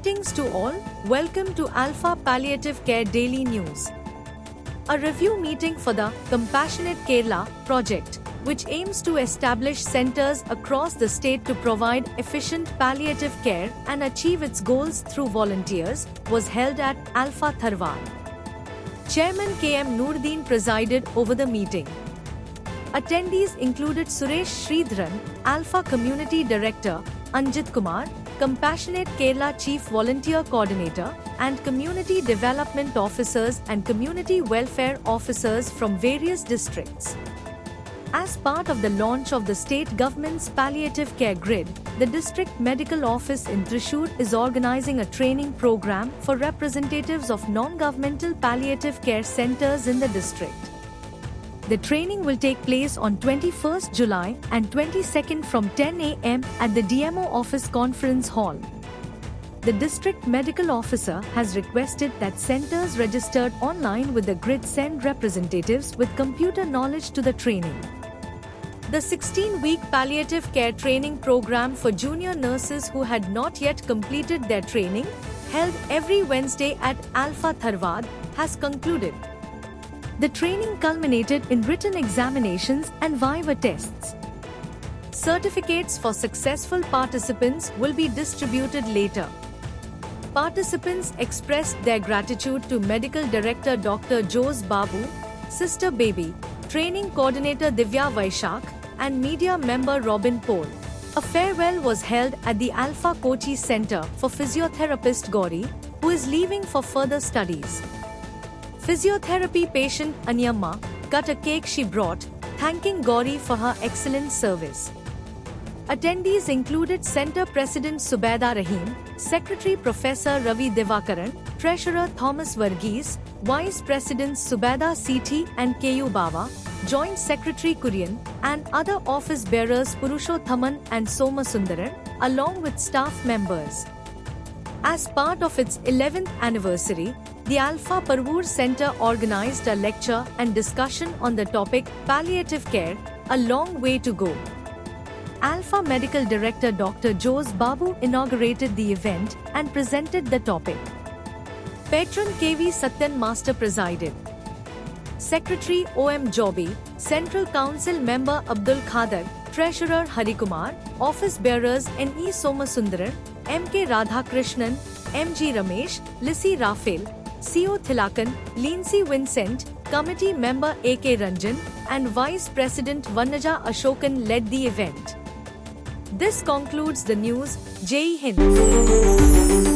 Greetings to all, welcome to Alpha Palliative Care Daily News. A review meeting for the Compassionate Kerala project, which aims to establish centers across the state to provide efficient palliative care and achieve its goals through volunteers, was held at Alpha Tharwad. Chairman KM Noordin presided over the meeting. Attendees included Suresh Sridharan, Alpha Community Director, Anjit Kumar, Compassionate Kerala Chief Volunteer Coordinator, and Community Development Officers and Community Welfare Officers from various districts. As part of the launch of the state government's palliative care grid, the district medical office in Thrissur is organizing a training program for representatives of non-governmental palliative care centers in the district. The training will take place on 21st July and 22nd from 10 a.m. at the DMO office conference hall. The district medical officer has requested that centers registered online with the grid send representatives with computer knowledge to the training. The 16-week palliative care training program for junior nurses who had not yet completed their training, held every Wednesday at Alpha Tharwad, has concluded. The training culminated in written examinations and viva tests. Certificates for successful participants will be distributed later. Participants expressed their gratitude to Medical Director Dr. Jose Babu, Sister Baby, Training Coordinator Divya Vaishak, and media member Robin Paul. A farewell was held at the Alpha Kochi Center for physiotherapist Gauri, who is leaving for further studies. Physiotherapy patient Anyamma cut a cake she brought, thanking Gauri for her excellent service. Attendees included Center President Subeda Rahim, Secretary Professor Ravi Devakaran, Treasurer Thomas Varghese, Vice Presidents Subeda Sethi and KU Bawa, Joint Secretary Kurian, and other office bearers Purushothaman and Soma Sundaran, along with staff members. As part of its 11th anniversary, the Alpha Parvur Center organized a lecture and discussion on the topic Palliative Care, a Long Way to Go. Alpha Medical Director Dr. Jose Babu inaugurated the event and presented the topic. Patron KV Satyan Master presided. Secretary OM Jobi, Central Council Member Abdul Khadar, Treasurer Harikumar, Office Bearers NE Somasundaran, MK Radhakrishnan, MG Ramesh, Lissy Rafael, CO Thilakan, Lindsay Vincent, Committee Member AK Ranjan, and Vice President Vannaja Ashokan led the event. This concludes the news. Jai Hind.